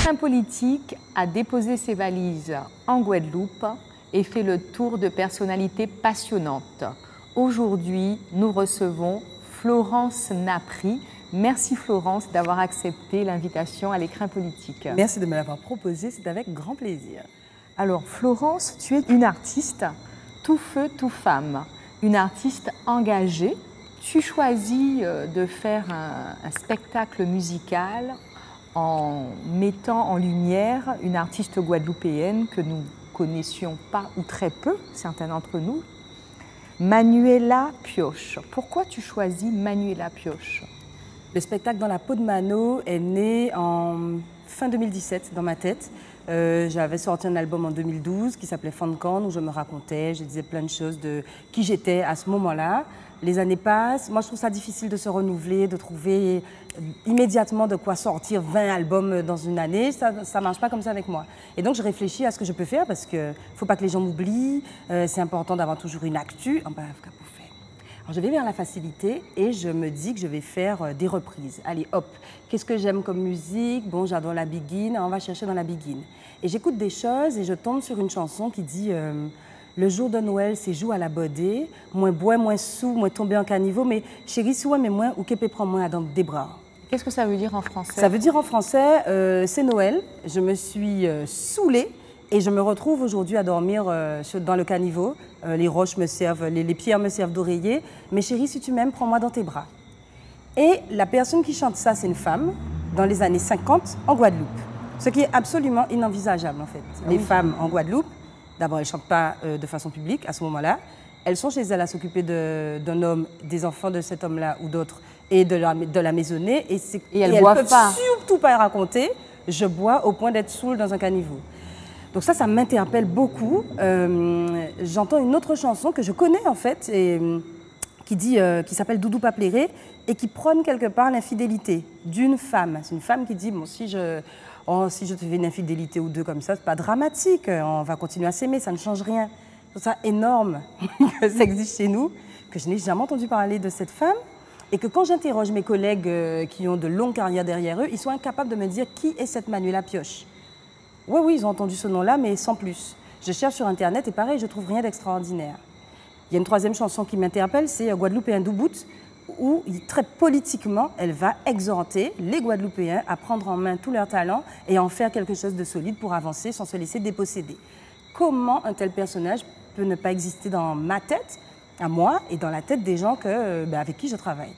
L'écrin politique a déposé ses valises en Guadeloupe et fait le tour de personnalités passionnantes. Aujourd'hui, nous recevons Florence Napri. Merci Florence d'avoir accepté l'invitation à l'écrin politique. Merci de me l'avoir proposé, c'est avec grand plaisir. Alors Florence, tu es une artiste tout feu, tout femme, une artiste engagée. Tu choisis de faire un spectacle musical en mettant en lumière une artiste guadeloupéenne que nous connaissions pas ou très peu, certains d'entre nous, Manuela Pioche. Pourquoi tu choisis Manuela Pioche? Le spectacle Dans la peau de Mano est né en fin 2017 dans ma tête. J'avais sorti un album en 2012 qui s'appelait Funcorn où je me racontais, je disais plein de choses de qui j'étais à ce moment-là. Les années passent, moi je trouve ça difficile de se renouveler, de trouver immédiatement de quoi sortir 20 albums dans une année, ça ne marche pas comme ça avec moi. Et donc je réfléchis à ce que je peux faire parce qu'il ne faut pas que les gens m'oublient, c'est important d'avoir toujours une actu. Alors je vais vers la facilité et je me dis que je vais faire des reprises. Allez hop, qu'est-ce que j'aime comme musique? Bon, j'adore la Biguine, on va chercher dans la Biguine. Et j'écoute des choses et je tombe sur une chanson qui dit le jour de Noël, c'est joue à la bodée, moins bois, moins sous, moins tombé en caniveau, mais chérie, si ouais, mais moins, ou qu'épée prend moins à dans des bras. Qu'est-ce que ça veut dire en français? Ça veut dire en français, c'est Noël, je me suis saoulée et je me retrouve aujourd'hui à dormir dans le caniveau. Les roches me servent, les pierres me servent d'oreiller. Mais chérie, si tu m'aimes, prends-moi dans tes bras. Et la personne qui chante ça, c'est une femme, dans les années 50, en Guadeloupe. Ce qui est absolument inenvisageable, en fait. Les femmes en Guadeloupe, d'abord, elles ne chantent pas de façon publique à ce moment-là. Elles sont chez elles à s'occuper d'un homme, des enfants de cet homme-là ou d'autres, et de la maisonnée. Et elles ne peuvent surtout pas raconter. Je bois au point d'être saoule dans un caniveau. Donc ça m'interpelle beaucoup. J'entends une autre chanson que je connais en fait, et, qui s'appelle Doudou pas plairé et qui prône quelque part l'infidélité d'une femme. C'est une femme qui dit, bon, si je te fais une infidélité ou deux comme ça, c'est pas dramatique, on va continuer à s'aimer, ça ne change rien. C'est ça énorme que ça existe chez nous, que je n'ai jamais entendu parler de cette femme. Et que quand j'interroge mes collègues qui ont de longues carrières derrière eux, ils sont incapables de me dire qui est cette Manuela Pioche. Oui, ils ont entendu ce nom-là, mais sans plus. Je cherche sur Internet et pareil, je ne trouve rien d'extraordinaire. Il y a une troisième chanson qui m'interpelle, c'est Guadeloupéen Doubout, où très politiquement, elle va exhorter les Guadeloupéens à prendre en main tous leurs talents et à en faire quelque chose de solide pour avancer sans se laisser déposséder. Comment un tel personnage peut ne pas exister dans ma tête, à moi, et dans la tête des gens avec qui je travaille?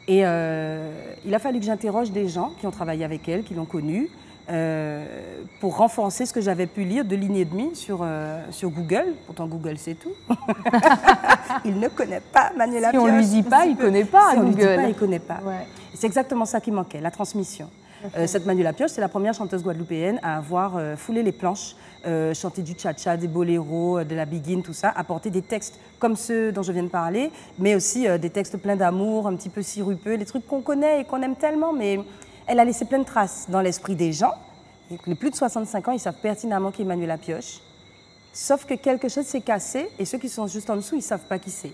Et il a fallu que j'interroge des gens qui ont travaillé avec elle, qui l'ont connue, pour renforcer ce que j'avais pu lire de lignes et demie sur Google. Pourtant, Google, c'est tout. Il ne connaît pas Manuela Pioche. Si on ne lui dit pas, il ne connaît pas si Google. On lui dit pas, il ne connaît pas. Ouais. C'est exactement ça qui manquait, la transmission. Cette Manuela Pioche, c'est la première chanteuse guadeloupéenne à avoir foulé les planches, chanté du cha-cha, des boléros, de la biguine, tout ça, apporté des textes comme ceux dont je viens de parler, mais aussi des textes pleins d'amour, un petit peu sirupeux, les trucs qu'on connaît et qu'on aime tellement, mais elle a laissé plein de traces dans l'esprit des gens. Les plus de 65 ans, ils savent pertinemment qui est Manuela Pioche. Sauf que quelque chose s'est cassé et ceux qui sont juste en dessous, ils ne savent pas qui c'est.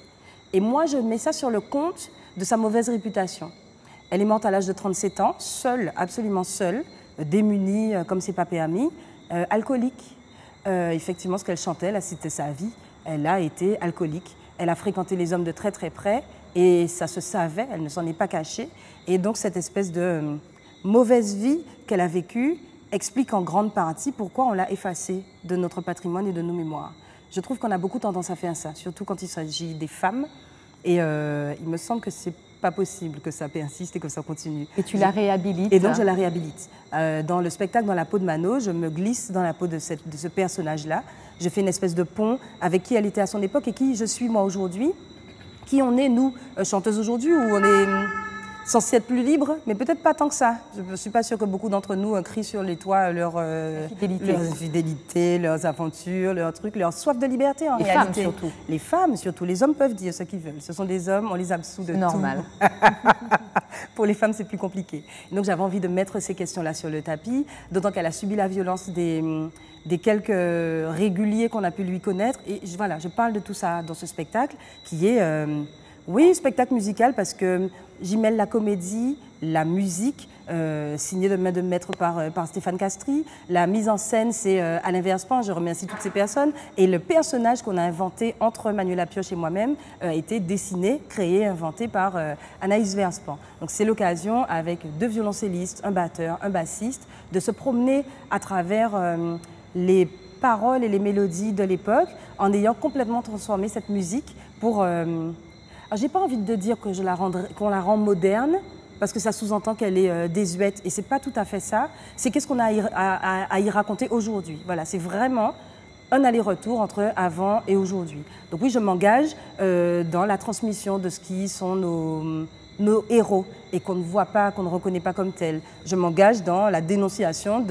Et moi, je mets ça sur le compte de sa mauvaise réputation. Elle est morte à l'âge de 37 ans, seule, absolument seule, démunie comme ses papés amis, alcoolique. Effectivement, ce qu'elle chantait, là, c'était sa vie. Elle a été alcoolique. Elle a fréquenté les hommes de très très près et ça se savait, elle ne s'en est pas cachée. Et donc, cette espèce de mauvaise vie qu'elle a vécue explique en grande partie pourquoi on l'a effacée de notre patrimoine et de nos mémoires. Je trouve qu'on a beaucoup tendance à faire ça, surtout quand il s'agit des femmes. Et il me semble que c'est pas possible que ça persiste et que ça continue. Et tu la réhabilites. Et donc je la réhabilite. Dans le spectacle Dans la peau de Mano, je me glisse dans la peau de ce personnage-là. Je fais une espèce de pont avec qui elle était à son époque et qui je suis moi aujourd'hui. Qui on est, nous, chanteuses aujourd'hui, où on est censé être plus libre, mais peut-être pas tant que ça. Je ne suis pas sûre que beaucoup d'entre nous crient sur les toits leurs infidélités, leurs aventures, leurs trucs, leur soif de liberté en réalité. Les femmes surtout. Les femmes surtout. Les hommes peuvent dire ce qu'ils veulent. Ce sont des hommes, on les absout de tout. Normal. Pour les femmes, c'est plus compliqué. Donc j'avais envie de mettre ces questions-là sur le tapis, d'autant qu'elle a subi la violence des quelques réguliers qu'on a pu lui connaître. Et voilà, je parle de tout ça dans ce spectacle qui est Oui, spectacle musical parce que j'y mêle la comédie, la musique, signé de main de maître par Stéphane Castries. La mise en scène, c'est Alain Verspan, je remercie toutes ces personnes. Et le personnage qu'on a inventé entre Manuela Pioche et moi-même a été dessiné, créé, inventé par Anaïs Verspan. Donc c'est l'occasion, avec 2 violoncellistes, un batteur, un bassiste, de se promener à travers les paroles et les mélodies de l'époque en ayant complètement transformé cette musique pour... j'ai pas envie de dire que qu'on la rend moderne, parce que ça sous-entend qu'elle est désuète, et c'est pas tout à fait ça. C'est qu'est-ce qu'on a à y raconter aujourd'hui. Voilà, c'est vraiment un aller-retour entre avant et aujourd'hui. Donc oui, je m'engage dans la transmission de ce qui sont nos héros et qu'on ne voit pas, qu'on ne reconnaît pas comme tels. Je m'engage dans la dénonciation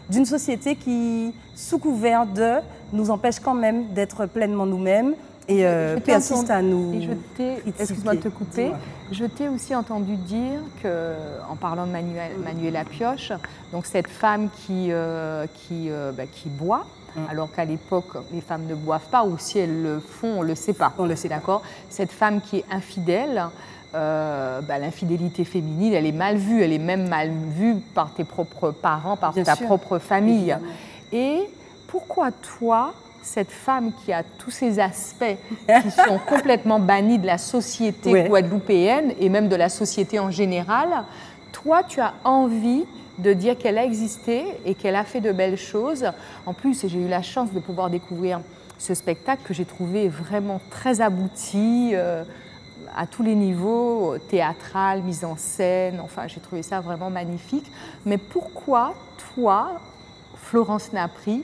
d'une société qui, sous couvert de, nous empêche quand même d'être pleinement nous-mêmes et persiste à nous critiquer. Excuse-moi de te couper. Je t'ai aussi entendu dire que, en parlant de Manuela Pioche, donc cette femme qui boit, alors qu'à l'époque les femmes ne boivent pas, ou si elles le font, on le sait pas. On le sait, d'accord. Cette femme qui est infidèle. L'infidélité féminine, elle est mal vue, elle est même mal vue par tes propres parents, par ta propre famille. Évidemment. Et pourquoi toi, cette femme qui a tous ces aspects qui sont complètement bannis de la société guadeloupéenne et même de la société en général, toi, tu as envie de dire qu'elle a existé et qu'elle a fait de belles choses. En plus, j'ai eu la chance de pouvoir découvrir ce spectacle que j'ai trouvé vraiment très abouti, à tous les niveaux, théâtral, mise en scène, enfin j'ai trouvé ça vraiment magnifique. Mais pourquoi, toi, Florence Napri,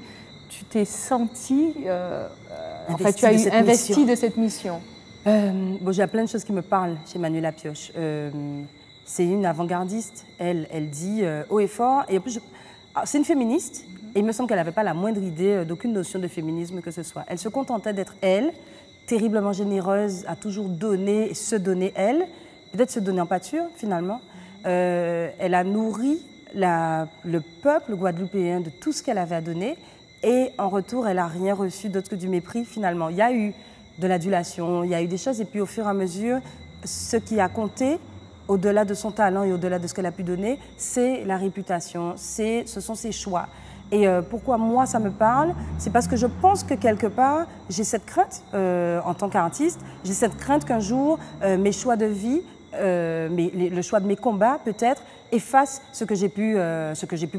tu t'es sentie, tu as eu investi de cette mission? J'ai plein de choses qui me parlent chez Manuela Pioche. C'est une avant-gardiste, elle dit haut et fort, et en plus, c'est une féministe, et il me semble qu'elle n'avait pas la moindre idée d'aucune notion de féminisme que ce soit. Elle se contentait d'être elle, terriblement généreuse, a toujours donné et se donner elle, peut-être se donner en pâture finalement. Elle a nourri le peuple guadeloupéen de tout ce qu'elle avait à donner et en retour, elle n'a rien reçu d'autre que du mépris finalement. Il y a eu de l'adulation, il y a eu des choses et puis au fur et à mesure, ce qui a compté, au-delà de son talent et au-delà de ce qu'elle a pu donner, c'est la réputation, ce sont ses choix. Et pourquoi moi ça me parle, c'est parce que je pense que quelque part, j'ai cette crainte en tant qu'artiste, j'ai cette crainte qu'un jour, mes choix de vie, le choix de mes combats peut-être, effacent ce que j'ai pu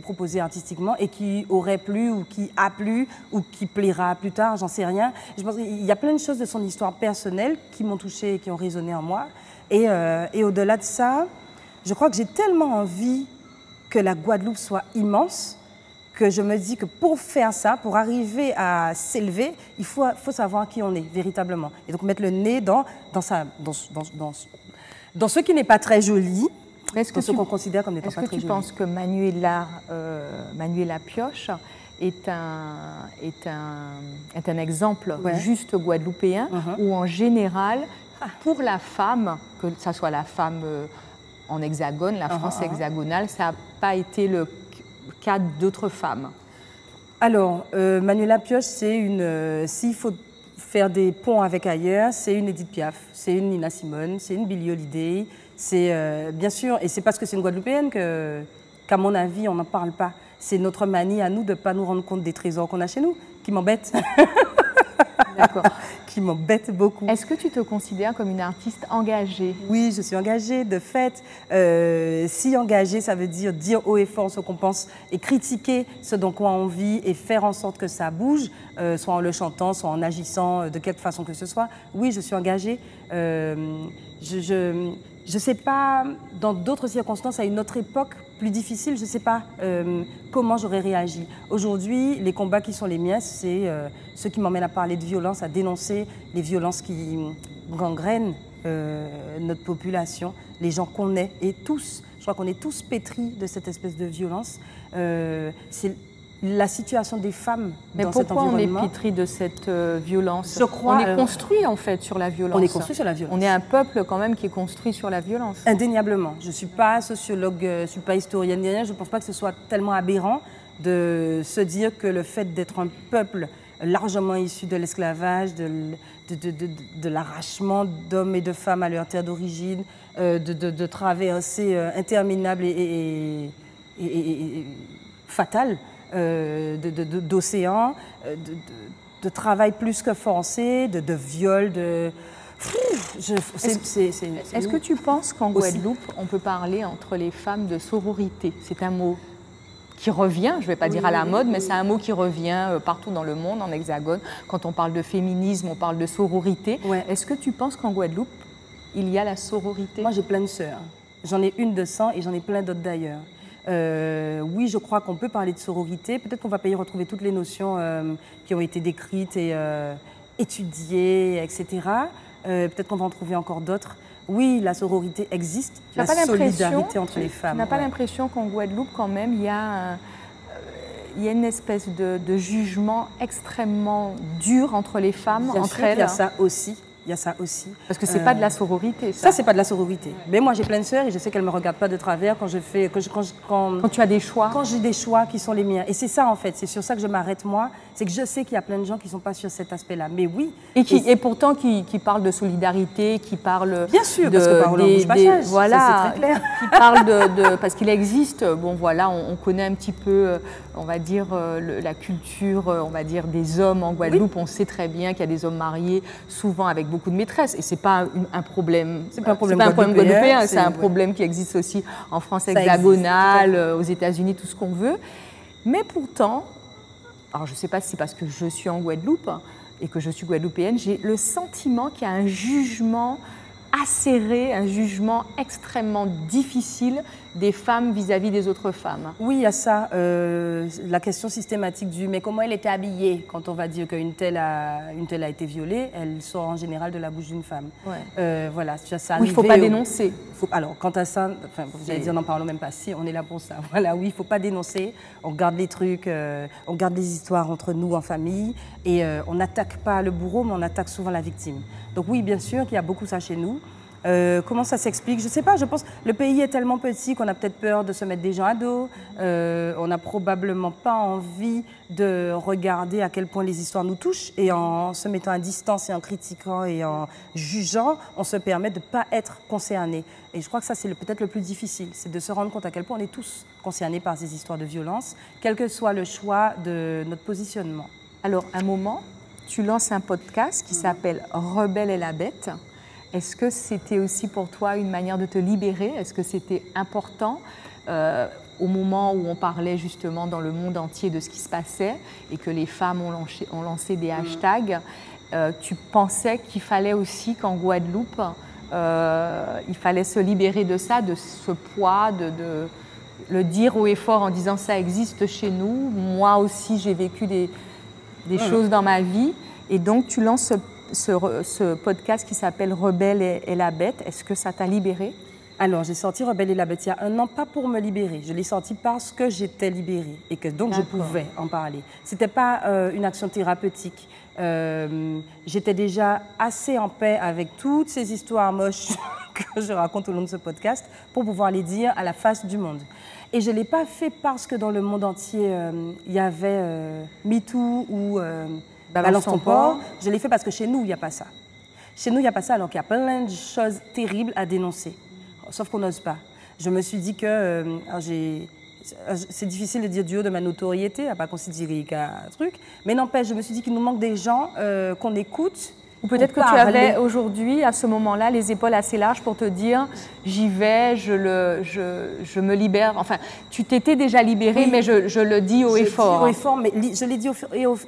proposer artistiquement et qui aurait plu ou qui a plu ou qui plaira plus tard, j'en sais rien. Je pense qu'il y a plein de choses de son histoire personnelle qui m'ont touchée et qui ont résonné en moi. Et au-delà de ça, je crois que j'ai tellement envie que la Guadeloupe soit immense que je me dis que pour faire ça, pour arriver à s'élever, il faut savoir qui on est véritablement. Et donc mettre le nez dans ce qui n'est pas très joli, dans ce qu'on considère comme n'étant pas très joli. Est-ce que tu penses que Manuela Pioche est un exemple juste guadeloupéen ou en général, pour la femme, que ce soit la femme en hexagone, la France hexagonale, ça n'a pas été le cas d'autres femmes? Alors, Manuela Pioche, c'est s'il faut faire des ponts avec ailleurs, c'est une Edith Piaf, c'est une Nina Simone, c'est une Billie Holiday, c'est bien sûr, et c'est parce que c'est une Guadeloupéenne qu'à mon avis, on n'en parle pas. C'est notre manie à nous de ne pas nous rendre compte des trésors qu'on a chez nous, qui m'embête. D'accord. Qui m'embête beaucoup. Est-ce que tu te considères comme une artiste engagée? Oui, je suis engagée, de fait. Si engagée, ça veut dire haut et fort ce qu'on pense et critiquer ce dont quoi on vit et faire en sorte que ça bouge, soit en le chantant, soit en agissant de quelque façon que ce soit. Oui, je suis engagée. Je ne sais pas, dans d'autres circonstances, à une autre époque plus difficile, je ne sais pas comment j'aurais réagi. Aujourd'hui, les combats qui sont les miens, c'est ceux qui m'emmènent à parler de violence, à dénoncer les violences qui gangrènent notre population, les gens qu'on est, et tous, je crois qu'on est tous pétris de cette espèce de violence. C'est la situation des femmes dans cet environnement. Mais pourquoi on est pétri de cette violence? Je crois, on est construit en fait sur la violence. On est construit sur la violence. On est un peuple quand même qui est construit sur la violence. Indéniablement. Je ne suis pas sociologue, je ne suis pas historienne ni rien. Je ne pense pas que ce soit tellement aberrant de se dire que le fait d'être un peuple largement issus de l'esclavage, de l'arrachement d'hommes et de femmes à leur terre d'origine, de traversées interminables et fatales d'océans, de travail plus que forcé, de viols, Est-ce que tu penses qu'en Guadeloupe, on peut parler entre les femmes de sororité? C'est un mot qui revient, je ne vais pas dire à la mode, mais c'est un mot qui revient partout dans le monde, en hexagone. Quand on parle de féminisme, on parle de sororité. Ouais. Est-ce que tu penses qu'en Guadeloupe, il y a la sororité? Moi, j'ai plein de sœurs. J'en ai une de sang et j'en ai plein d'autres d'ailleurs. Oui, je crois qu'on peut parler de sororité. Peut-être qu'on va pas y retrouver toutes les notions qui ont été décrites et étudiées, etc. Peut-être qu'on va en trouver encore d'autres. Oui, la sororité existe, la solidarité entre les femmes. Tu n'as pas l'impression qu'en Guadeloupe, quand même, il y a une espèce de jugement extrêmement dur entre les femmes, entre elles? Il y a ça aussi. Il y a ça aussi. Parce que c'est pas de la sororité, ça. Ça, c'est pas de la sororité. Mais moi, j'ai plein de sœurs et je sais qu'elles me regardent pas de travers quand je fais, quand tu as des choix. Quand j'ai des choix qui sont les miens. Et c'est ça, en fait. C'est sur ça que je m'arrête, moi. C'est que je sais qu'il y a plein de gens qui sont pas sur cet aspect-là. Mais oui. Et pourtant, qui parlent de solidarité, qui parlent. Bien sûr, parce que parole en bouche passage. Voilà. Ça, c'est très clair. Qui parlent parce qu'il existe, bon, voilà, on connaît un petit peu, on va dire, la culture, on va dire, des hommes en Guadeloupe. Oui. On sait très bien qu'il y a des hommes mariés, souvent avec beaucoup de maîtresses. Et c'est pas un problème. C'est pas un problème guadeloupéen, c'est un problème qui existe aussi en France hexagonale, aux États-Unis, tout ce qu'on veut. Mais pourtant, alors je ne sais pas si c'est parce que je suis en Guadeloupe et que je suis guadeloupéenne, j'ai le sentiment qu'il y a un jugement acéré, un jugement extrêmement difficile des femmes vis-à-vis des autres femmes. Oui, il y a ça. La question systématique du « mais comment elle était habillée ?» Quand on va dire qu'une telle a été violée, elle sort en général de la bouche d'une femme. Ouais. Voilà, ça oui, il ne faut pas dénoncer. Alors, quant à ça, j'allais dire, n'en parlons même pas. Si, on est là pour ça. Voilà, oui, il ne faut pas dénoncer. On garde les trucs, on garde les histoires entre nous en famille et on n'attaque pas le bourreau, mais on attaque souvent la victime. Donc oui, bien sûr qu'il y a beaucoup ça chez nous. Comment ça s'explique? Je ne sais pas, je pense que le pays est tellement petit qu'on a peut-être peur de se mettre des gens à dos. On n'a probablement pas envie de regarder à quel point les histoires nous touchent. Et en se mettant à distance et en critiquant et en jugeant, on se permet de ne pas être concerné. Et je crois que ça, c'est peut-être le plus difficile, c'est de se rendre compte à quel point on est tous concernés par ces histoires de violence, quel que soit le choix de notre positionnement. Alors, un moment, tu lances un podcast qui s'appelle « Rebelle et la bête ». Est-ce que c'était aussi pour toi une manière de te libérer? Est-ce que c'était important au moment où on parlait justement dans le monde entier de ce qui se passait et que les femmes ont lancé des hashtags? Tu pensais qu'il fallait aussi qu'en Guadeloupe, il fallait se libérer de ça, de ce poids, de le dire haut et fort en disant ça existe chez nous. Moi aussi, j'ai vécu des choses dans ma vie. Et donc, tu lances ce podcast qui s'appelle Rebelle et la bête. Est-ce que ça t'a libérée? Alors, j'ai sorti Rebelle et la bête il y a 1 an, pas pour me libérer. Je l'ai sorti parce que j'étais libérée et que donc je pouvais en parler. Ce n'était pas une action thérapeutique. J'étais déjà assez en paix avec toutes ces histoires moches que je raconte au long de ce podcast pour pouvoir les dire à la face du monde. Et je ne l'ai pas fait parce que dans le monde entier, il y avait MeToo ou Balance ton porc. Je l'ai fait parce que chez nous, il n'y a pas ça. Chez nous, il n'y a pas ça alors qu'il y a plein de choses terribles à dénoncer. Sauf qu'on n'ose pas. Je me suis dit que c'est difficile de dire du haut de ma notoriété, à pas considérer qu'un truc, mais n'empêche, je me suis dit qu'il nous manque des gens qu'on écoute. Ou peut-être que tu avais aujourd'hui, à ce moment-là, les épaules assez larges pour te dire j'y vais, je me libère. Enfin, tu t'étais déjà libérée, oui, mais je le dis haut et fort. Haut et fort, mais je l'ai dit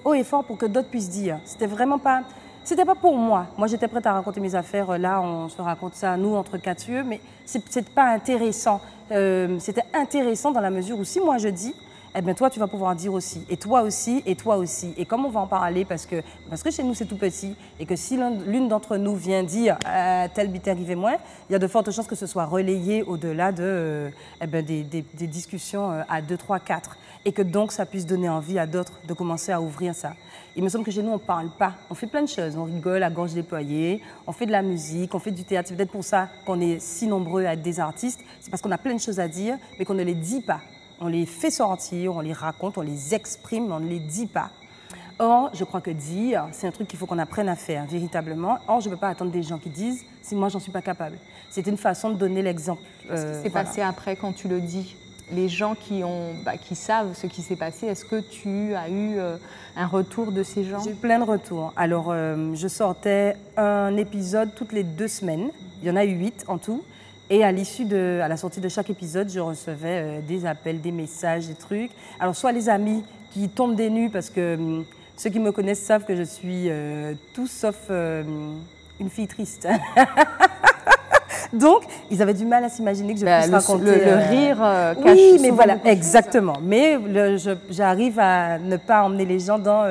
haut et fort pour que d'autres puissent dire. C'était vraiment pas. C'était pas pour moi. Moi, j'étais prête à raconter mes affaires. Là, on se raconte ça, nous, entre quatre yeux, mais c'est pas intéressant. C'était intéressant dans la mesure où si moi je dis, eh bien toi, tu vas pouvoir dire aussi, et toi aussi, et toi aussi. Et comme on va en parler, parce que chez nous, c'est tout petit, et que si l'une d'entre nous vient dire tel bit arrivé moins, il y a de fortes chances que ce soit relayé au-delà de, des discussions à 2, 3, 4. Et que donc, ça puisse donner envie à d'autres de commencer à ouvrir ça. Il me semble que chez nous, on ne parle pas. On fait plein de choses. On rigole à gorge déployée, on fait de la musique, on fait du théâtre. C'est peut-être pour ça qu'on est si nombreux à être des artistes. C'est parce qu'on a plein de choses à dire, mais qu'on ne les dit pas. On les fait sortir, on les raconte, on les exprime, mais on ne les dit pas. Or, je crois que dire, c'est un truc qu'il faut qu'on apprenne à faire, véritablement. Or, je ne peux pas attendre des gens qui disent si moi, j'en suis pas capable. C'est une façon de donner l'exemple. Qu'est-ce qui s'est passé après quand tu le dis? Les gens qui savent ce qui s'est passé, est-ce que tu as eu un retour de ces gens? J'ai eu plein de retours. Alors, je sortais un épisode toutes les 2 semaines. Il y en a eu 8 en tout. Et à la sortie de chaque épisode, je recevais des appels, des messages, des trucs. Alors, soit les amis qui tombent des nues parce que ceux qui me connaissent savent que je suis tout sauf une fille triste. Donc, ils avaient du mal à s'imaginer que je puisse raconter... Le rire cache oui, mais voilà, exactement. Mais j'arrive à ne pas emmener les gens dans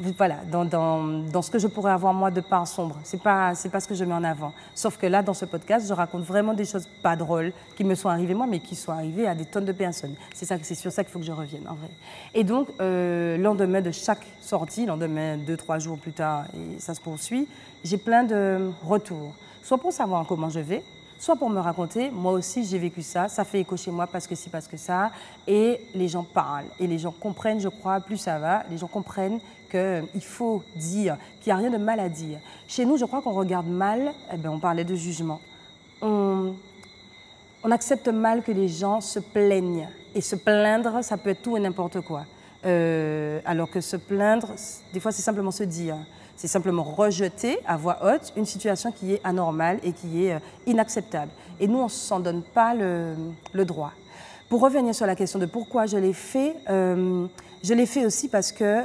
ce que je pourrais avoir moi de part sombre. C'est pas ce que je mets en avant. Sauf que là, dans ce podcast, je raconte vraiment des choses pas drôles qui me sont arrivées moi, mais qui sont arrivées à des tonnes de personnes. C'est sur ça qu'il faut que je revienne, en vrai. Et donc, lendemain de chaque sortie, lendemain 2-3 jours plus tard, et ça se poursuit, j'ai plein de retours. Soit pour savoir comment je vais, soit pour me raconter, moi aussi j'ai vécu ça, ça fait écho chez moi parce que ci, parce que ça, et les gens parlent, et les gens comprennent, je crois, plus ça va, les gens comprennent qu'il faut dire, qu'il n'y a rien de mal à dire. Chez nous, je crois qu'on regarde mal, on parlait de jugement, on accepte mal que les gens se plaignent, et se plaindre, ça peut être tout et n'importe quoi. Alors que se plaindre, des fois c'est simplement se dire. C'est simplement rejeter à voix haute une situation qui est anormale et qui est inacceptable. Et nous, on ne s'en donne pas le droit. Pour revenir sur la question de pourquoi je l'ai fait aussi parce que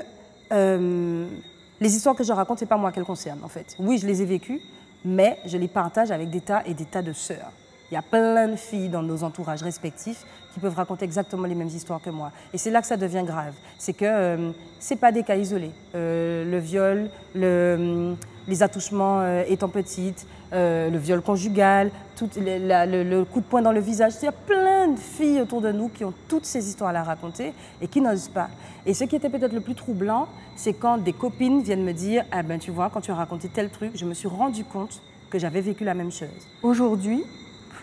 les histoires que je raconte, ce n'est pas moi qu'elles concernent, en fait. Oui, je les ai vécues, mais je les partage avec des tas et des tas de sœurs. Il y a plein de filles dans nos entourages respectifs qui peuvent raconter exactement les mêmes histoires que moi. Et c'est là que ça devient grave. C'est que ce n'est pas des cas isolés. Le viol, les attouchements étant petites, le viol conjugal, le coup de poing dans le visage. Il y a plein de filles autour de nous qui ont toutes ces histoires-là à raconter et qui n'osent pas. Et ce qui était peut-être le plus troublant, c'est quand des copines viennent me dire « Ah ben tu vois, quand tu as raconté tel truc, je me suis rendu compte que j'avais vécu la même chose. » Aujourd'hui,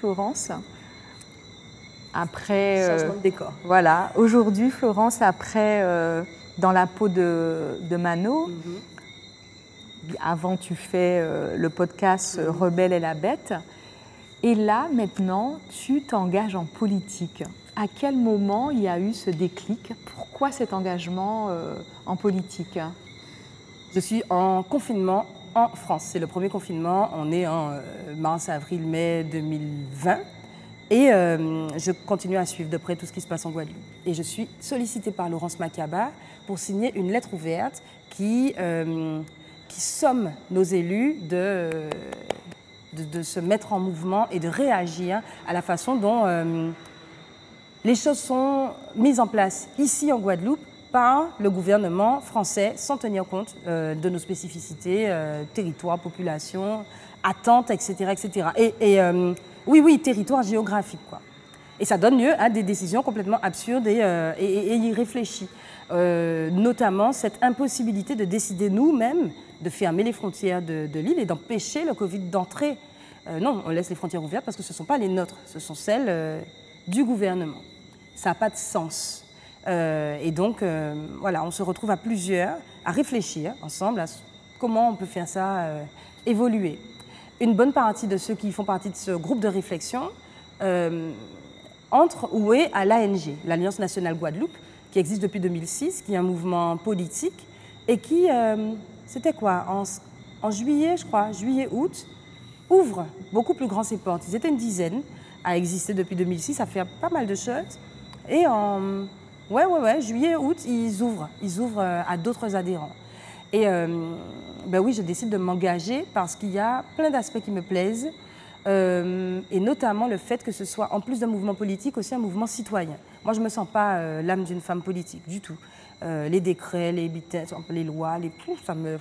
Florence, après... Changement de décor. Voilà. Aujourd'hui, Florence, après, dans la peau de Mano, avant tu fais le podcast Rebelle et la Bête, et là, maintenant, tu t'engages en politique. À quel moment il y a eu ce déclic? Pourquoi cet engagement en politique? Je suis en confinement en France. C'est le premier confinement. On est en mars, avril, mai 2020. Et je continue à suivre de près tout ce qui se passe en Guadeloupe. Et je suis sollicitée par Laurence Makaba pour signer une lettre ouverte qui somme nos élus de se mettre en mouvement et de réagir à la façon dont les choses sont mises en place ici en Guadeloupe par le gouvernement français sans tenir compte de nos spécificités, territoire, population, attentes, etc. etc. Oui, territoire géographique, quoi. Et ça donne lieu à des décisions complètement absurdes et irréfléchies. Notamment cette impossibilité de décider nous-mêmes de fermer les frontières de l'île et d'empêcher le Covid d'entrer. Non, on laisse les frontières ouvertes parce que ce ne sont pas les nôtres, ce sont celles du gouvernement. Ça n'a pas de sens. Et donc, voilà, on se retrouve à plusieurs à réfléchir ensemble à comment on peut faire ça évoluer. Une bonne partie de ceux qui font partie de ce groupe de réflexion entrent ou est à l'ANG, l'Alliance nationale Guadeloupe, qui existe depuis 2006, qui est un mouvement politique et qui, c'était quoi, en juillet, je crois, juillet-août, ouvre beaucoup plus grand ses portes. Ils étaient une dizaine à exister depuis 2006, à faire pas mal de choses. Et en juillet-août, ils ouvrent à d'autres adhérents. Et ben oui, je décide de m'engager parce qu'il y a plein d'aspects qui me plaisent, et notamment le fait que ce soit, en plus d'un mouvement politique, aussi un mouvement citoyen. Moi, je ne me sens pas l'âme d'une femme politique, du tout. Les décrets, les lois, ça me...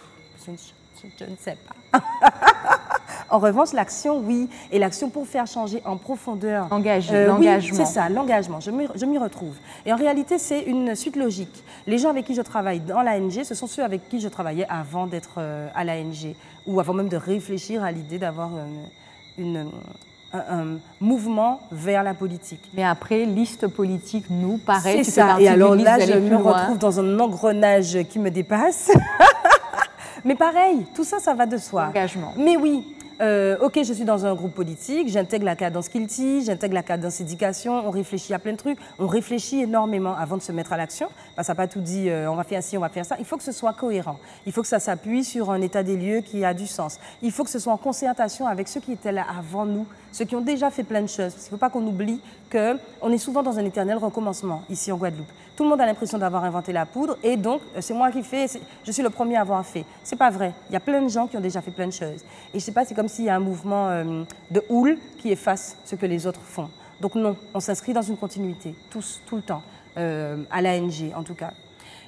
Je ne sais pas. En revanche, l'action, oui. Et l'action pour faire changer en profondeur. L'engagement. Oui, c'est ça, l'engagement. Je m'y retrouve. Et en réalité, c'est une suite logique. Les gens avec qui je travaille dans l'ANG, ce sont ceux avec qui je travaillais avant d'être à l'ANG, ou avant même de réfléchir à l'idée d'avoir un mouvement vers la politique. Mais après, liste politique, nous, pareil, C'est ça. Et alors là, je me retrouve dans un engrenage qui me dépasse. Mais pareil, tout ça, ça va de soi. Engagement. Mais oui. Ok, je suis dans un groupe politique, j'intègre la cadence Kilty, j'intègre la cadence éducation, on réfléchit à plein de trucs, on réfléchit énormément avant de se mettre à l'action, parce qu'on n'a pas tout dit, on va faire ci, on va faire ça. Il faut que ce soit cohérent, il faut que ça s'appuie sur un état des lieux qui a du sens. Il faut que ce soit en concertation avec ceux qui étaient là avant nous, ceux qui ont déjà fait plein de choses. Parce qu'il ne faut pas qu'on oublie qu'on est souvent dans un éternel recommencement ici en Guadeloupe. Tout le monde a l'impression d'avoir inventé la poudre et donc c'est moi qui fais, je suis le premier à avoir fait. C'est pas vrai. Il y a plein de gens qui ont déjà fait plein de choses. Et je sais pas, c'est comme s'il y a un mouvement de houle qui efface ce que les autres font. Donc non, on s'inscrit dans une continuité, tous, tout le temps, à l'ANG en tout cas.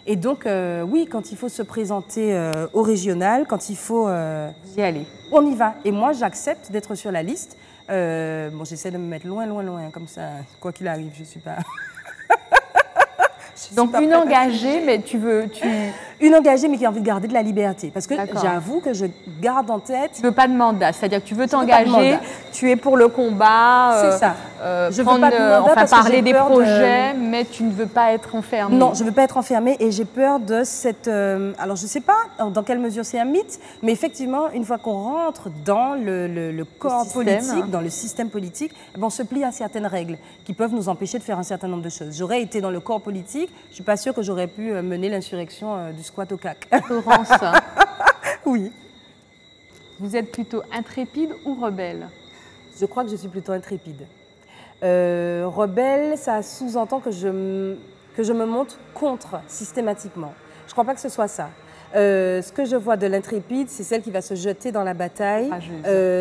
Et donc oui, quand il faut se présenter au régional, quand il faut... Vous y allez. On y va. Et moi, j'accepte d'être sur la liste. Bon, j'essaie de me mettre loin, loin, loin, comme ça, quoi qu'il arrive, je suis pas... Donc une engagée, mais tu veux... Une engagée, mais qui a envie de garder de la liberté. Parce que j'avoue que je garde en tête... Tu veux pas de mandat, c'est-à-dire que tu veux t'engager, tu es pour le combat, c'est ça. Je veux pas de mandat enfin, parler des projets, mais tu ne veux pas être enfermée. Non, je ne veux pas être enfermée et j'ai peur de cette... alors je ne sais pas dans quelle mesure c'est un mythe, mais effectivement, une fois qu'on rentre dans le corps politique, dans le système politique, on se plie à certaines règles qui peuvent nous empêcher de faire un certain nombre de choses. J'aurais été dans le corps politique, je ne suis pas sûre que j'aurais pu mener l'insurrection du squat au CAC. Florence, oui. Vous êtes plutôt intrépide ou rebelle? Je crois que je suis plutôt intrépide. Rebelle, ça sous-entend que je me monte contre systématiquement. Je ne crois pas que ce soit ça. Ce que je vois de l'intrépide, c'est celle qui va se jeter dans la bataille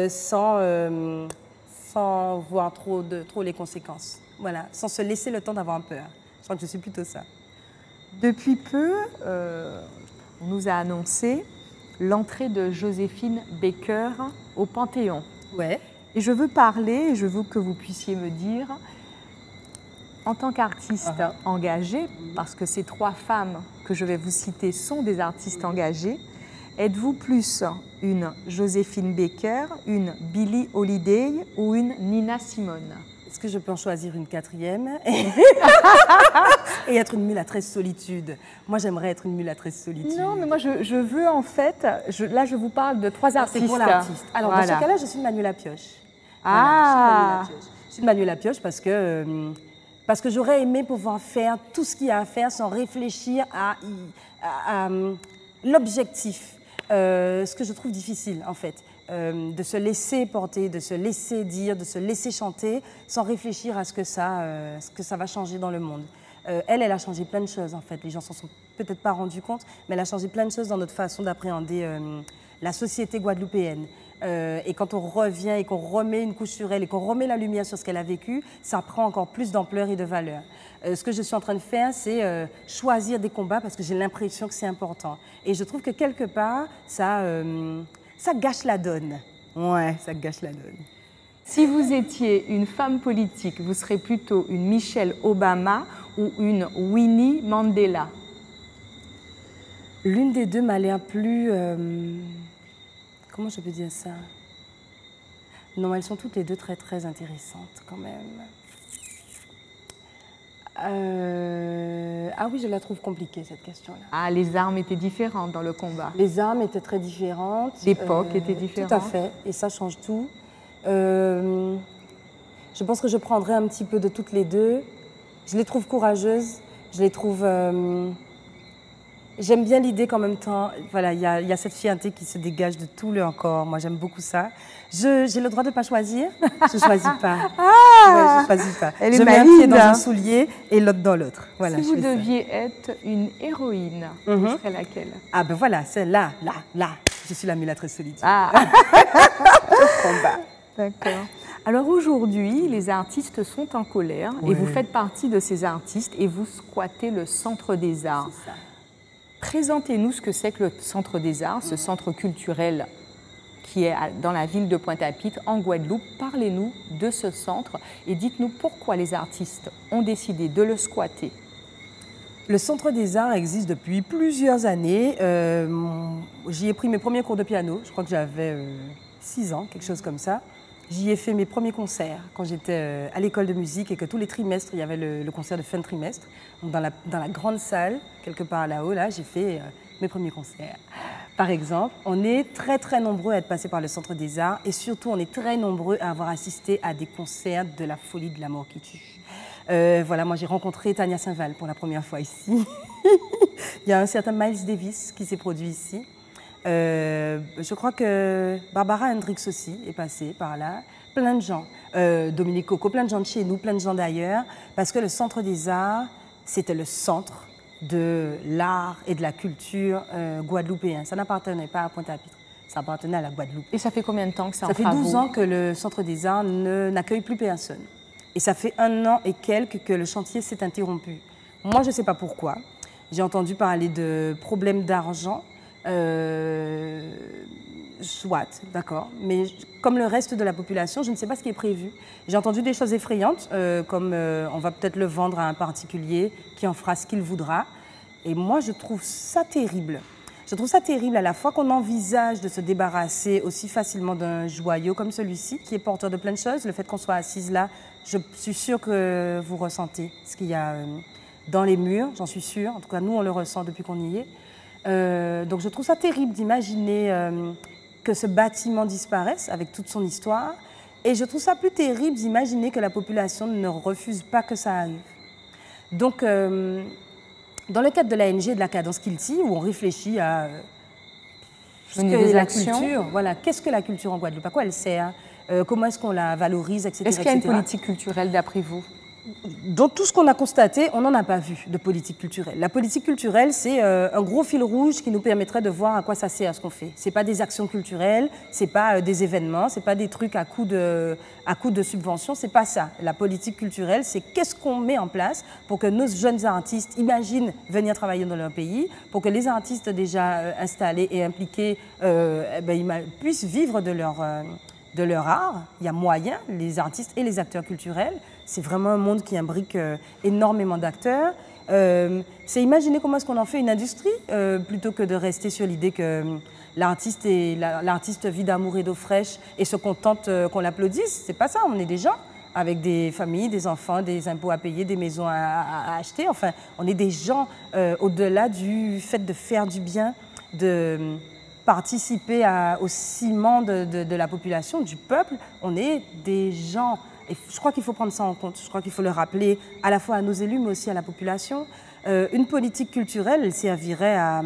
sans voir trop les conséquences. Voilà, sans se laisser le temps d'avoir peur. Je crois que je suis plutôt ça. Depuis peu, on nous a annoncé l'entrée de Joséphine Baker au Panthéon. Ouais. Et je veux parler, et je veux que vous puissiez me dire, en tant qu'artiste engagée, parce que ces trois femmes que je vais vous citer sont des artistes engagés, êtes-vous plus une Joséphine Baker, une Billie Holiday ou une Nina Simone? Est-ce que je peux en choisir une quatrième et être une mulâtresse solitude? Moi, j'aimerais être une mulâtresse solitude. Non, mais moi, je veux en fait... là, je vous parle de trois artistes. C'est pour l'artiste. Alors, voilà. Dans ce cas-là, je suis une Manuela Pioche. Ah voilà, je suis une Manuela Pioche parce que j'aurais aimé pouvoir faire tout ce qu'il y a à faire sans réfléchir à l'objectif. Ce que je trouve difficile, en fait. De se laisser porter, de se laisser dire, de se laisser chanter sans réfléchir à ce que ça va changer dans le monde. Elle a changé plein de choses en fait, les gens s'en sont peut-être pas rendus compte, mais elle a changé plein de choses dans notre façon d'appréhender la société guadeloupéenne. Et quand on revient et qu'on remet une couche sur elle et qu'on remet la lumière sur ce qu'elle a vécu, ça prend encore plus d'ampleur et de valeur. Ce que je suis en train de faire, c'est choisir des combats parce que j'ai l'impression que c'est important. Et je trouve que quelque part, ça gâche la donne. Ouais, ça gâche la donne. Si vous étiez une femme politique, vous serez plutôt une Michelle Obama ou une Winnie Mandela? L'une des deux m'a l'air plus... comment je peux dire ça? Non, elles sont toutes les deux très, très intéressantes quand même. Ah oui, je la trouve compliquée, cette question-là. Ah, les armes étaient différentes dans le combat. Les armes étaient très différentes. L'époque était différente. Tout à fait, et ça change tout. Je pense que je prendrais un petit peu de toutes les deux. Je les trouve courageuses, je les trouve... J'aime bien l'idée qu'en même temps, voilà, il y a cette fierté qui se dégage de tout leur corps. Moi, j'aime beaucoup ça. J'ai le droit de ne pas choisir. Je ne choisis pas. Ouais, je choisis pas. Elle est je mets un pied dans un soulier et l'autre dans l'autre. Voilà, si vous deviez être une héroïne, ce serait laquelle? Ah ben voilà, c'est là. Je suis la mulâtresse solitude. Ah. Combat. D'accord. Alors aujourd'hui, les artistes sont en colère et vous faites partie de ces artistes et vous squattez le Centre des Arts. C'est ça. Présentez-nous ce que c'est que le Centre des Arts, ce centre culturel qui est dans la ville de Pointe-à-Pitre, en Guadeloupe. Parlez-nous de ce centre et dites-nous pourquoi les artistes ont décidé de le squatter. Le Centre des Arts existe depuis plusieurs années. J'y ai pris mes premiers cours de piano, je crois que j'avais 6 ans, quelque chose comme ça. J'y ai fait mes premiers concerts quand j'étais à l'école de musique et que tous les trimestres, il y avait le concert de fin de trimestre. Donc dans la grande salle, quelque part là-haut, là, j'ai fait mes premiers concerts. Par exemple, on est très très nombreux à être passés par le Centre des Arts et surtout on est très nombreux à avoir assisté à des concerts de la folie de l'amour qui tue. Voilà, moi j'ai rencontré Tania Saint-Val pour la première fois ici. Il y a un certain Miles Davis qui s'est produit ici. Je crois que Barbara Hendricks aussi est passée par là. Plein de gens, Dominique Coco, plein de gens de chez nous, plein de gens d'ailleurs, parce que le Centre des Arts, c'était le centre de l'art et de la culture guadeloupéen. Ça n'appartenait pas à Pointe-à-Pitre, ça appartenait à la Guadeloupe. Et ça fait combien de temps que c'est en Ça fait travaux? 12 ans que le Centre des Arts n'accueille plus personne. Et ça fait 1 an et quelques que le chantier s'est interrompu. Moi, je ne sais pas pourquoi. J'ai entendu parler de problèmes d'argent. Soit, d'accord. Mais comme le reste de la population, je ne sais pas ce qui est prévu. J'ai entendu des choses effrayantes, comme on va peut-être le vendre à un particulier qui en fera ce qu'il voudra. Et moi, je trouve ça terrible. Je trouve ça terrible à la fois qu'on envisage de se débarrasser aussi facilement d'un joyau comme celui-ci, qui est porteur de plein de choses. Le fait qu'on soit assise là, je suis sûre que vous ressentez ce qu'il y a dans les murs, j'en suis sûre. En tout cas, nous, on le ressent depuis qu'on y est. Donc je trouve ça terrible d'imaginer que ce bâtiment disparaisse avec toute son histoire. Et je trouve ça plus terrible d'imaginer que la population ne refuse pas que ça arrive. Donc, dans le cadre de l'ANG et de la cadence Kilty, où on réfléchit à ce que la culture, voilà, qu'est-ce que la culture en Guadeloupe, à quoi elle sert, comment est-ce qu'on la valorise, etc. Est-ce qu'il y a une politique culturelle d'après vous? Dans tout ce qu'on a constaté, on n'en a pas vu de politique culturelle. La politique culturelle, c'est un gros fil rouge qui nous permettrait de voir à quoi ça sert ce qu'on fait. Ce n'est pas des actions culturelles, ce n'est pas des événements, ce n'est pas des trucs à coup de subventions, ce n'est pas ça. La politique culturelle, c'est qu'est-ce qu'on met en place pour que nos jeunes artistes imaginent venir travailler dans leur pays, pour que les artistes déjà installés et impliqués puissent vivre de leur art. Il y a moyen, les artistes et les acteurs culturels. C'est vraiment un monde qui imbrique énormément d'acteurs. C'est imaginer comment est-ce qu'on en fait une industrie plutôt que de rester sur l'idée que l'artiste vit d'amour et d'eau fraîche et se contente qu'on l'applaudisse. C'est pas ça, on est des gens avec des familles, des enfants, des impôts à payer, des maisons à acheter. Enfin, on est des gens au-delà du fait de faire du bien, de participer au ciment de la population, du peuple. On est des gens. Et je crois qu'il faut prendre ça en compte. Je crois qu'il faut le rappeler à la fois à nos élus, mais aussi à la population. Une politique culturelle, elle servirait à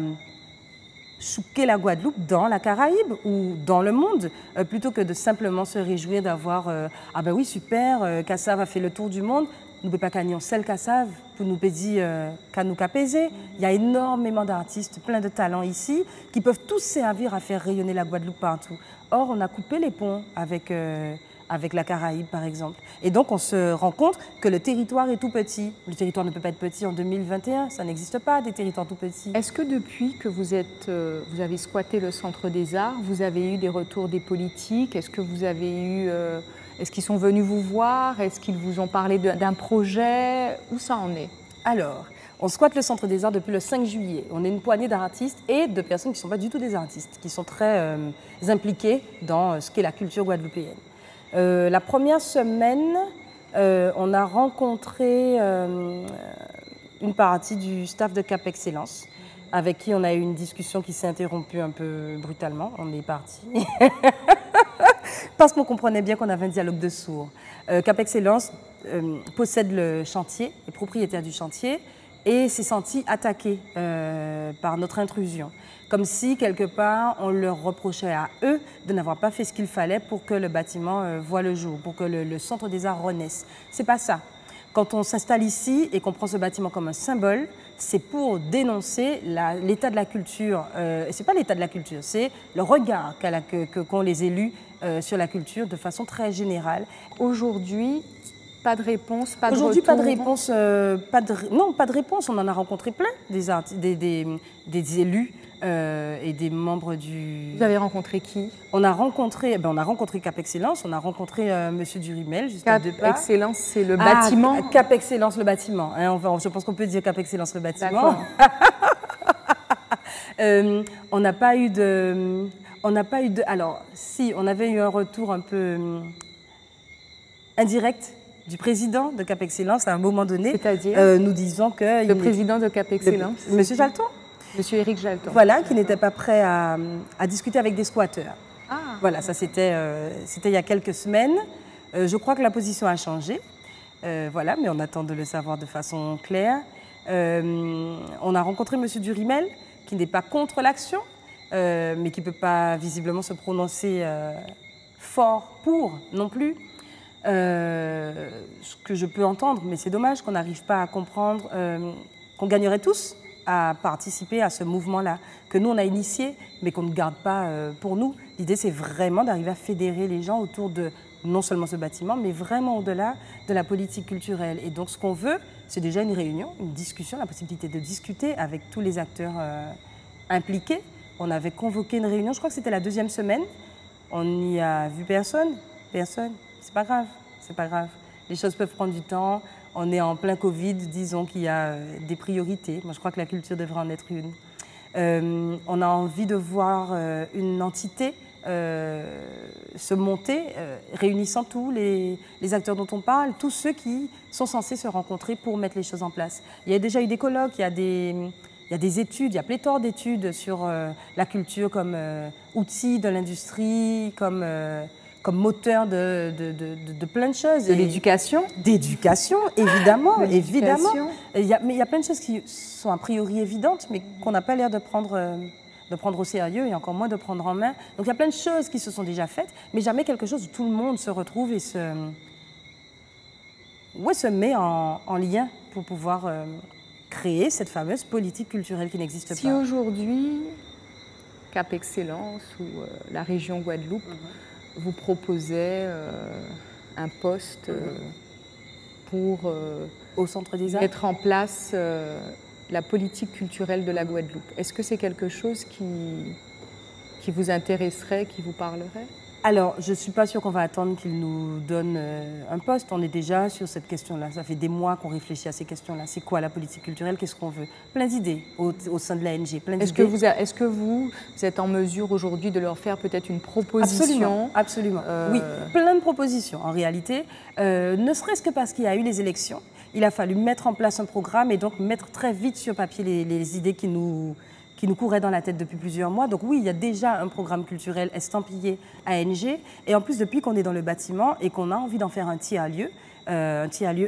chouquer la Guadeloupe dans la Caraïbe ou dans le monde, plutôt que de simplement se réjouir d'avoir ah ben oui, super, Kassav a fait le tour du monde. Nous ne pouvons pas gagner seul Kassav pour nous pédir qu'à nous capaiser. Il y a énormément d'artistes, plein de talents ici, qui peuvent tous servir à faire rayonner la Guadeloupe partout. Or, on a coupé les ponts avec la Caraïbe, par exemple. Et donc, on se rend compte que le territoire est tout petit. Le territoire ne peut pas être petit en 2021, ça n'existe pas, des territoires tout petits. Est-ce que depuis que vous avez squatté le Centre des Arts, vous avez eu des retours des politiques? Est-ce que vous avez eu... Est-ce qu'ils sont venus vous voir? Est-ce qu'ils vous ont parlé d'un projet? Où ça en est? Alors, on squatte le Centre des Arts depuis le 5 juillet. On est une poignée d'artistes et de personnes qui ne sont pas du tout des artistes, qui sont très impliquées dans ce qu'est la culture guadeloupéenne. La première semaine, on a rencontré une partie du staff de Cap Excellence, avec qui on a eu une discussion qui s'est interrompue un peu brutalement. On est parti. Parce qu'on comprenait bien qu'on avait un dialogue de sourds. Cap Excellence possède le chantier, est propriétaire du chantier, et s'est senti attaqué par notre intrusion. Comme si, quelque part, on leur reprochait à eux de n'avoir pas fait ce qu'il fallait pour que le bâtiment voie le jour, pour que le Centre des Arts renaisse. C'est pas ça. Quand on s'installe ici et qu'on prend ce bâtiment comme un symbole, c'est pour dénoncer l'état de la culture. Et c'est pas l'état de la culture, c'est le regard qu'ont les élus sur la culture de façon très générale. Aujourd'hui, pas de réponse, pas de retour? Aujourd'hui, pas de réponse. Non, pas de réponse. On en a rencontré plein, des élus et des membres du... Vous avez rencontré qui? On a rencontré Cap Excellence, on a rencontré Monsieur Durimel, juste à deux pas. Cap Excellence, c'est le bâtiment? Cap Excellence, le bâtiment. Hein, je pense qu'on peut dire Cap Excellence, le bâtiment. On n'a pas eu de... Alors, si, on avait eu un retour un peu indirect du président de Cap Excellence à un moment donné, c'est-à-dire nous disant que... le président de Cap Excellence, Monsieur Jalton. Monsieur Éric Jalton. Voilà, qui n'était pas prêt à discuter avec des squatteurs. Ah. Voilà, ça c'était il y a quelques semaines. Je crois que la position a changé. Voilà, mais on attend de le savoir de façon claire. On a rencontré M. Durimel, qui n'est pas contre l'action, mais qui ne peut pas visiblement se prononcer fort pour non plus. Ce que je peux entendre, mais c'est dommage qu'on n'arrive pas à comprendre qu'on gagnerait tous à participer à ce mouvement-là, que nous on a initié, mais qu'on ne garde pas pour nous. L'idée c'est vraiment d'arriver à fédérer les gens autour de non seulement ce bâtiment, mais vraiment au-delà de la politique culturelle. Et donc ce qu'on veut, c'est déjà une réunion, une discussion, la possibilité de discuter avec tous les acteurs impliqués. On avait convoqué une réunion, je crois que c'était la 2e semaine. On n'y a vu personne. C'est pas grave, c'est pas grave. Les choses peuvent prendre du temps. On est en plein Covid, disons qu'il y a des priorités. Moi, je crois que la culture devrait en être une. On a envie de voir une entité se monter, réunissant tous les acteurs dont on parle, tous ceux qui sont censés se rencontrer pour mettre les choses en place. Il y a déjà eu des colloques, il y a des études, il y a pléthore d'études sur la culture comme outil de l'industrie, comme moteur de plein de choses. De l'éducation. D'éducation, évidemment, de évidemment. Mais il y a plein de choses qui sont a priori évidentes, mais qu'on n'a pas l'air de prendre au sérieux et encore moins de prendre en main. Donc il y a plein de choses qui se sont déjà faites, mais jamais quelque chose où tout le monde se retrouve et se met en lien pour pouvoir créer cette fameuse politique culturelle qui n'existe pas. Si aujourd'hui, Cap Excellence ou la région Guadeloupe vous proposait un poste pour au Centre des Arts, mettre en place la politique culturelle de la Guadeloupe, est-ce que c'est quelque chose qui vous intéresserait, qui vous parlerait? Alors, je ne suis pas sûre qu'on va attendre qu'il nous donne un poste. On est déjà sur cette question-là. Ça fait des mois qu'on réfléchit à ces questions-là. C'est quoi la politique culturelle? Qu'est-ce qu'on veut? Plein d'idées au sein de l'ANG. Est-ce que vous êtes en mesure aujourd'hui de leur faire peut-être une proposition? Absolument. Oui, plein de propositions en réalité. Ne serait-ce que parce qu'il y a eu les élections. Il a fallu mettre en place un programme et donc mettre très vite sur papier les idées qui nous couraient dans la tête depuis plusieurs mois. Donc oui, il y a déjà un programme culturel estampillé ANG. Et en plus, depuis qu'on est dans le bâtiment et qu'on a envie d'en faire un tiers-lieu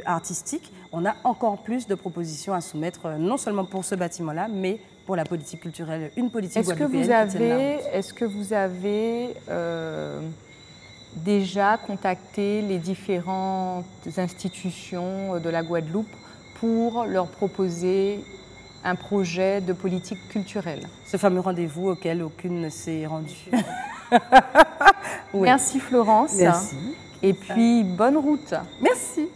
artistique, on a encore plus de propositions à soumettre, non seulement pour ce bâtiment-là, mais pour la politique culturelle, une politique guadeloupéenne. Est-ce que vous avez déjà contacté les différentes institutions de la Guadeloupe pour leur proposer un projet de politique culturelle? Ce fameux rendez-vous auquel aucune ne s'est rendue. Oui. Merci Florence. Merci. Et puis bonne route. Merci.